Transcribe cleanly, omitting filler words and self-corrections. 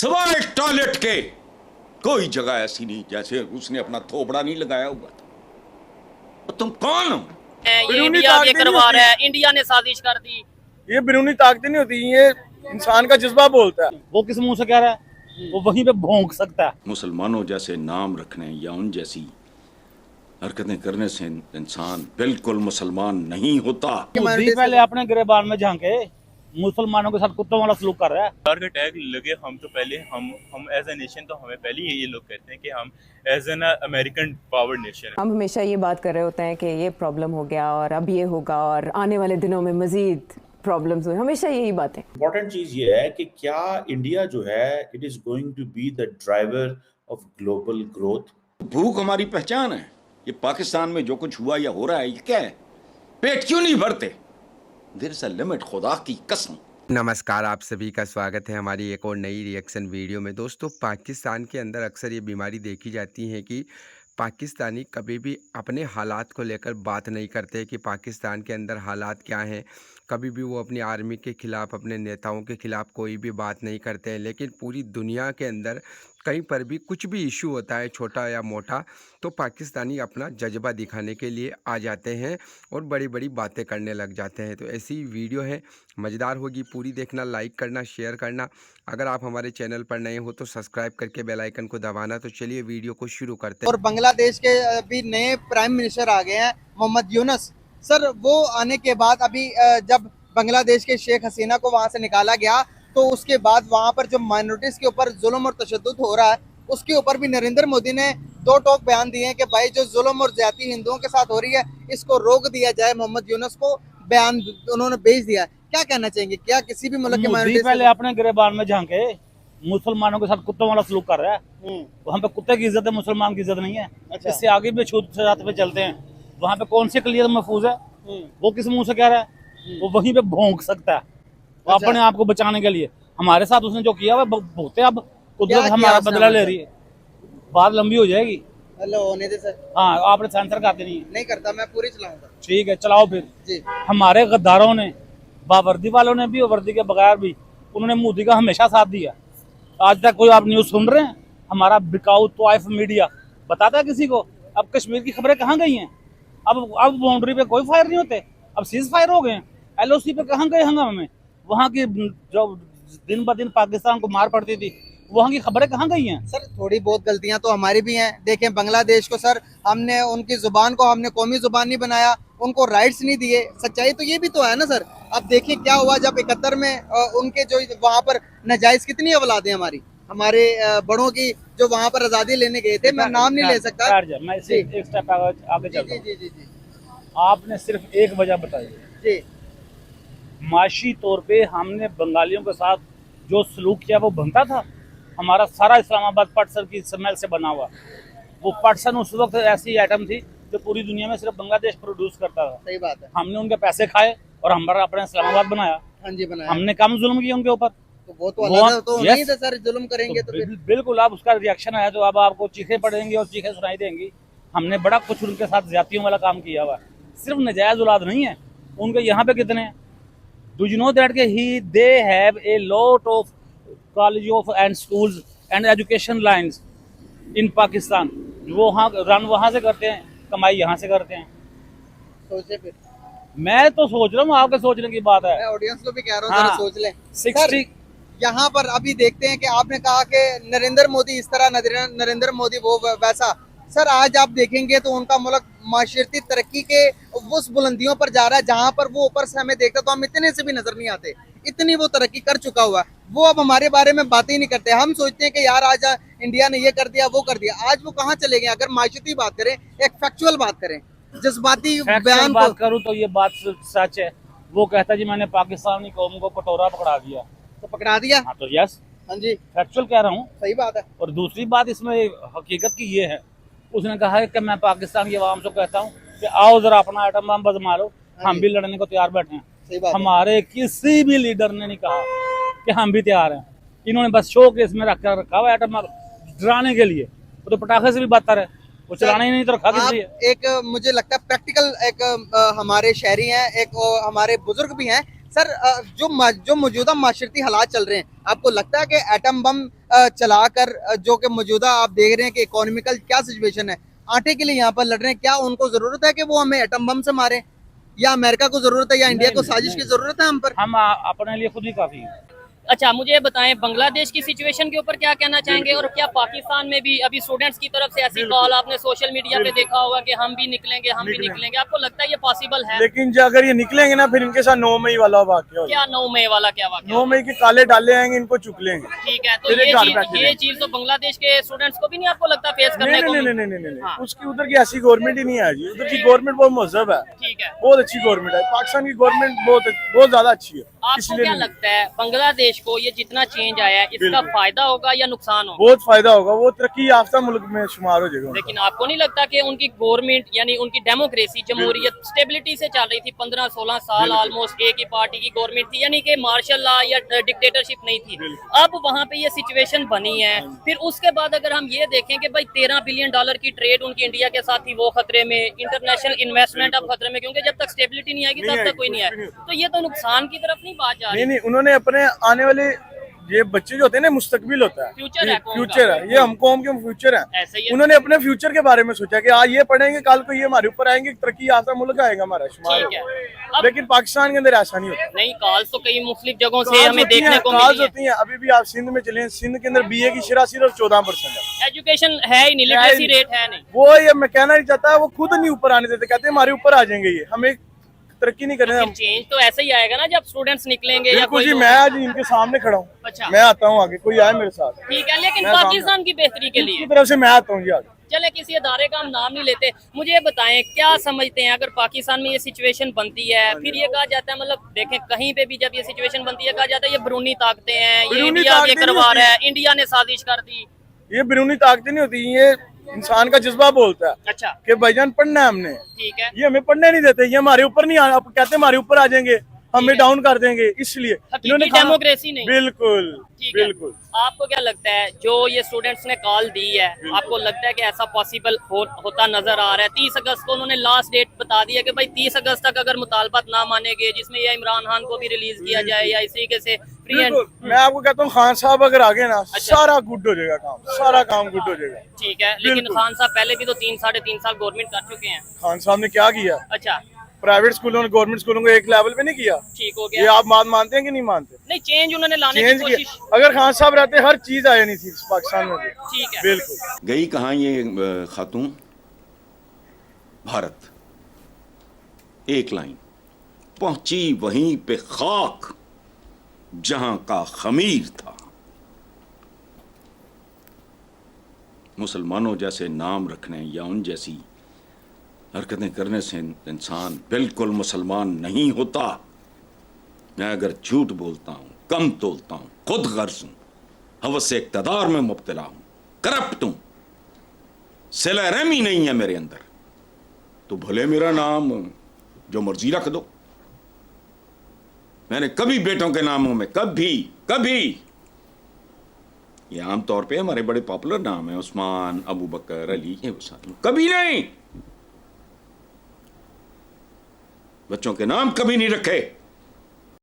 सिवाय टॉयलेट के कोई जगह ऐसी नहीं जैसे उसने अपना थोपड़ा नहीं लगाया हुआ था। तो तुम कौन हो? ये इंडिया ये करवा रहा है, इंडिया ने साजिश कर दी। ये बिरूनी ताकतें नहीं होती, ये इंसान का जज्बा बोलता है। वो किस मुंह से कह रहा है? वो वहीं पे भौंक सकता है। मुसलमानों जैसे नाम रखने या उन जैसी हरकतें करने से इंसान बिल्कुल मुसलमान नहीं होता। मोदी पहले अपने गिरेबान में झांके, मुसलमानों के साथ कुत्तों वाला सलूक कर रहा है। का टैग लगे हम तो पहले हम एज ए नेशन तो हमें पहले ये लोग कहते हैं कि हम as an American power nation. हम हमेशा ये बात कर रहे होते हैं कि ये प्रॉब्लम हो गया और अब ये होगा और आने वाले दिनों में मजीद प्रॉब्लम्स हुए, हमेशा यही बातें। इम्पोर्टेंट चीज ये है कि क्या इंडिया जो है it is going to be the driver of global growth. भूख हमारी पहचान है। ये पाकिस्तान में जो कुछ हुआ या हो रहा है ये क्या है? पेट क्यों नहीं भरते? देयर इज अ लिमिट, खुदा की कसम। नमस्कार, आप सभी का स्वागत है हमारी एक और नई रिएक्शन वीडियो में। दोस्तों, पाकिस्तान के अंदर अक्सर ये बीमारी देखी जाती है कि पाकिस्तानी कभी भी अपने हालात को लेकर बात नहीं करते कि पाकिस्तान के अंदर हालात क्या हैं। कभी भी वो अपनी आर्मी के ख़िलाफ़, अपने नेताओं के ख़िलाफ़ कोई भी बात नहीं करते हैं। लेकिन पूरी दुनिया के अंदर कहीं पर भी कुछ भी इशू होता है, छोटा या मोटा, तो पाकिस्तानी अपना जज्बा दिखाने के लिए आ जाते हैं और बड़ी बड़ी बातें करने लग जाते हैं। तो ऐसी वीडियो है, मज़ेदार होगी, पूरी देखना, लाइक करना, शेयर करना। अगर आप हमारे चैनल पर नए हो तो सब्सक्राइब करके बेल आइकन को दबाना। तो चलिए वीडियो को शुरू करते हैं। और बांग्लादेश के अभी नए प्राइम मिनिस्टर आ गए हैं, मोहम्मद यूनुस सर। वो आने के बाद अभी जब बांग्लादेश के शेख हसीना को वहां से निकाला गया तो उसके बाद वहां पर जो माइनॉरिटीज के ऊपर जुल्म और तशद्दुद हो रहा है उसके ऊपर भी नरेंद्र मोदी ने दो टोक बयान दिए हैं कि भाई जो जुल्म और ज्यादती हिंदुओं के साथ हो रही है इसको रोक दिया जाए। मोहम्मद यूनुस को बयान उन्होंने भेज दिया। क्या कहना चाहेंगे, क्या किसी भी मुल्क के मोदी पहले अपने गिरेबान में झांके, मुसलमानों के साथ कुत्तों वाला सलूक कर रहा है। वहाँ पे कुत्ते की इज्जत है, मुसलमान की इज्जत नहीं है। अच्छा। इससे आगे भी छूत पे चलते हैं। वहाँ पे कौन सी अक़लियत महफूज है? वो किस मुंह से कह रहा है? वो वहीं पे भौंक सकता है। वो अच्छा। अपने आप को बचाने के लिए हमारे साथ उसने जो किया वो भुगते। अब कुदरत हमारा बदला ले रही है। बात लंबी हो जाएगी। हेलो होने दे सर। हाँ, आपने सेंसर करते नहीं करता, मैं पूरी चलाऊंगा। ठीक है, चलाओ फिर जी। हमारे गद्दारों ने, बावर्दी वालों ने भी और वर्दी के बगैर भी, उन्होंने मोदी का हमेशा साथ दिया। आज तक कोई आप न्यूज़ सुन रहे हैं? हमारा बिकाऊ तवाइफ मीडिया बताता है किसी को? अब कश्मीर की खबरें कहाँ गई हैं? अब बाउंड्री पे कोई फायर नहीं होते, अब सीज फायर हो गए हैं। LOC पे कहाँ गए हंगामे में? वहाँ की जो दिन ब दिन पाकिस्तान को मार पड़ती थी, वहाँ की खबरें कहाँ गई हैं? सर थोड़ी बहुत गलतियां तो हमारी भी हैं। देखें बांग्लादेश को सर, हमने उनकी जुबान को हमने कौमी जुबान नहीं बनाया, उनको राइट्स नहीं दिए। सच्चाई तो ये भी तो है ना सर। अब देखिए क्या हुआ जब 71 में उनके जो वहाँ पर नाजायज कितनी औलादें हमारे बड़ों की जो वहाँ पर आज़ादी लेने गए थे, मैं नाम नहीं ले सकता। मैं एक स्टेप आगे चलता हूं। जी। आपने सिर्फ एक वजह बताई जी। माशी तौर पे हमने बंगालियों के साथ जो सलूक किया वो बनता था। हमारा सारा इस्लामाबाद पटसन की स्मेल से बना हुआ। वो पटसन उस वक्त ऐसी आइटम थी जो पूरी दुनिया में सिर्फ बांग्लादेश प्रोड्यूस करता था। सही बात है। हमने उनके पैसे खाए और हमारा अपना इस्लामाबाद बनाया। हाँ जी, बनाया। हमने कम जुल्म किया उनके ऊपर। तो वो तो अल्लाह तो yes, नहीं था सर, जुल्म करेंगे तो फिर बिल्कुल आप उसका रिएक्शन आया तो अब आपको चीखें पड़ेंगी और चीखें सुनाई देंगी। हमने बड़ा कुछ उनके साथ ज्यादतियों वाला काम किया हुआ। सिर्फ नजायज औलाद नहीं है उनके। यहाँ पे कितने हैं? Do you know that they have a lot of college of and schools and education lines in Pakistan. वो वहाँ से करते हैं, कमाई यहाँ से करते हैं। सोचे फिर। मैं तो सोच रहा हूँ, आपके सोचने की बात है। मैं ऑडियंस को भी कह रहा हूँ हाँ, जरा सोच लें। 60 यहाँ पर अभी देखते हैं कि आपने कहा कि नरेंद्र मोदी इस तरह, नरेंद्र मोदी वो वैसा। सर आज आप देखेंगे तो उनका मुल्क माशरती तरक्की के उस बुलंदियों पर जा रहा है जहाँ पर वो ऊपर से हमें देखता तो हम इतने से भी नजर नहीं आते। इतनी वो तरक्की कर चुका हुआ है। वो अब हमारे बारे में बातें ही नहीं करते। हम सोचते हैं कि यार आज इंडिया ने ये कर दिया, वो कर दिया। आज वो कहाँ चले गए? अगर माशरती बात करें, एक फैक्चुअल बात करें, जज्बाती बयान बात करूँ तो ये बात सच है। वो कहता जी मैंने पाकिस्तानी कौम को कटोरा पकड़ा दिया। तो पकड़ा दिया। हाँ तो यस, हाँ जी, फैक्चुअल कह रहा हूँ। सही बात है। और दूसरी बात इसमें हकीकत की ये है, उसने कहा है कि मैं पाकिस्तान की आवाम से कहता हूँ कि आओ जरा अपना आइटम बम बजमा लो, हम भी लड़ने को तैयार बैठे हैं। सही बात है। हमारे किसी भी लीडर ने नहीं कहा कि हम भी तैयार हैं। इन्होंने बस शो केस में रखा हुआ आइटम डराने के लिए। वो तो पटाखे से भी बदतर है, वो चलाना ही नहीं तो रखा किस लिए? एक मुझे लगता है प्रैक्टिकल एक हमारे शहरी हैं, एक हमारे बुजुर्ग भी हैं सर जो मौजूदा माशरती हालात चल रहे हैं, आपको लगता है कि एटम बम चलाकर जो कि मौजूदा आप देख रहे हैं कि इकोनॉमिकल क्या सिचुएशन है, आटे के लिए यहाँ पर लड़ रहे हैं, क्या उनको जरूरत है कि वो हमें एटम बम से मारे, या अमेरिका को जरूरत है, या इंडिया को साजिश की जरूरत है हम पर? हम अपने लिए खुद ही काफी है। अच्छा, मुझे बताएं बांग्लादेश की सिचुएशन के ऊपर क्या कहना चाहेंगे, और क्या पाकिस्तान में भी अभी स्टूडेंट्स की तरफ से ऐसी कॉल आपने सोशल मीडिया पे देखा होगा कि हम भी निकलेंगे, हम भी निकलेंगे, आपको लगता है ये पॉसिबल है? लेकिन जो अगर ये निकलेंगे ना, फिर इनके साथ 9 मई वाला वाकया होगा। क्या 9 मई वाला क्या वाकया? 9 मई के काले डाले आएंगे, इनको चुक लेंगे। ठीक है, तो फिर एक घर बैठे ये रहेंगे। चीज तो बांग्लादेश के स्टूडेंट्स को भी नहीं आपको लगता फेस करने को? नहीं, हाँ। उसकी उधर की ऐसी गवर्नमेंट ही नहीं है जी। उधर की गवर्नमेंट बहुत मजहब है, ठीक है, बहुत अच्छी गवर्नमेंट है। पाकिस्तान की गवर्नमेंट बहुत ज्यादा अच्छी है। आपको इसलिए क्या नहीं। लगता है बांग्लादेश को ये जितना चेंज आया है, इसका फायदा होगा या नुकसान होगा? बहुत फायदा होगा, वो तरक्की याफ्ता मुल्क में शुमार हो जाएगा। लेकिन आपको नहीं लगता कि उनकी गवर्नमेंट यानी उनकी डेमोक्रेसी, जमहूरियत स्टेबिलिटी से चल रही थी 15-16 साल, ऑलमोस्ट एक ही पार्टी की गवर्नमेंट थी, यानी कि मार्शल लॉ या डिक्टेटरशिप नहीं थी। अब वहाँ पे ये सिचुएशन बनी है, फिर उसके बाद अगर हम ये देखें कि भाई $13 बिलियन की ट्रेड उनकी इंडिया के साथ थी, वो खतरे में, इंटरनेशनल इन्वेस्टमेंट अब खतरे में, क्योंकि जब तक स्टेबिलिटी नहीं आएगी तब तक कोई नहीं आए। तो ये तो नुकसान की तरफ नहीं बात जा रही? नहीं, उन्होंने अपने आने वाले ये बच्चे जो होते हैं ना, मुस्तकबिल होता है, फ्यूचर है, कौम फ्यूचर का। है, ये हम कौम के फ्यूचर है। ऐसे ही है। उन्होंने अपने फ्यूचर के बारे में सोचा कि आज ये पढ़ेंगे, कल को ये हमारे ऊपर आएंगे, तरक्की याफ्ता मुल्क आएगा हमारा शुमार ठीक है। होगा। अब लेकिन पाकिस्तान के अंदर ऐसा नहीं होता। नहीं, कॉल्स तो कई मुख्तलिफ जगहों से हमें देखने को कॉल्स मिली है। होती हैं। अभी भी आप सिंध में चले, सिंध के अंदर BA की शरह सिर्फ 14% है। एजुकेशन है ही नहीं, लिटरेसी रेट है नहीं। वो ये मैं कहना नहीं चाहता, वो खुद नहीं ऊपर आने देते, कहते हैं हमारे ऊपर आ जाएंगे, ये हमें तरक्की नहीं करने। चेंज तो ऐसे ही आएगा ना जब स्टूडेंट्स निकलेंगे या बिल्कुल कोई जी, लोग- मैं आज इनके सामने खड़ा हूँ। अच्छा। मैं आता हूँ आगे, कोई आए मेरे साथ। ठीक है, लेकिन मैं पाकिस्तान की बेहतरी के लिए की तरफ से मैं आता हूँ जी आगे। चले किसी अदारे का हम नाम नहीं लेते, मुझे ये बताएं क्या समझते हैं अगर पाकिस्तान में ये सिचुएशन बनती है, फिर ये कहा जाता है, मतलब देखें कहीं पे भी जब ये सिचुएशन बनती है कहा जाता है ये बैरूनी ताकतें हैं, ये बैरूनी इंडिया के ताकतें करवा नहीं रहा है, इंडिया ने साजिश कर दी। ये बैरूनी ताकतें नहीं होती, ये इंसान का जज्बा बोलता है अच्छा, कि भाईजान पढ़ना है हमने। ठीक है, ये हमें पढ़ने नहीं देते, ये हमारे ऊपर नहीं आप कहते हमारे ऊपर आ जाएंगे, हमें डाउन कर देंगे, इसलिए हकीकी डेमोक्रेसी नहीं। बिल्कुल ठीक है। बिल्कुल। आपको क्या लगता है जो ये स्टूडेंट्स ने कॉल दी है, आपको लगता है कि ऐसा पॉसिबल होता नजर आ रहा है? 30 अगस्त को उन्होंने लास्ट डेट बता दी है कि भाई 30 अगस्त तक अगर मुतालबात ना माने गए, जिसमें या इमरान खान को भी रिलीज किया जाए या इस तरीके से फ्री एंड। बिल्कुल। मैं आपको कहता हूँ खान साहब अगर आ गए ना, सारा गुड हो जाएगा काम, सारा काम गुड हो जाएगा। ठीक है, लेकिन बिल्कुल। खान साहब पहले भी तो 3-3.5 साल गवर्नमेंट कर चुके हैं। खान साहब ने क्या किया? अच्छा, प्राइवेट स्कूलों ने गवर्नमेंट स्कूलों को एक लेवल पे नहीं किया। ठीक हो ये गया। आप बात मानते हैं कि नहीं मानते? नहीं, चेंज उन्होंने लाने की चेंज कोशिश। किया। अगर खान साहब रहते, हर चीज आ जानी थी पाकिस्तान में भी। ठीक है, बिल्कुल। गई कहाँ ये खातून? भारत। एक लाइन पहुंची वहीं पे खाक जहां का खमीर था। मुसलमानों जैसे नाम रखने या उन जैसी हरकतें करने से इंसान बिल्कुल मुसलमान नहीं होता। मैं अगर झूठ बोलता हूं, कम तोलता हूं, खुद गर्ज हूं, हवस से इक़्तिदार में मुब्तला हूं, करप्ट हूं, सिला रहमी नहीं है मेरे अंदर, तो भले मेरा नाम जो मर्जी रख दो। मैंने कभी बेटों के नामों में कभी ये आम तौर पे हमारे बड़े पॉपुलर नाम है, उस्मान, अबू बकर, अली, ये कभी नहीं, बच्चों के नाम कभी नहीं रखे।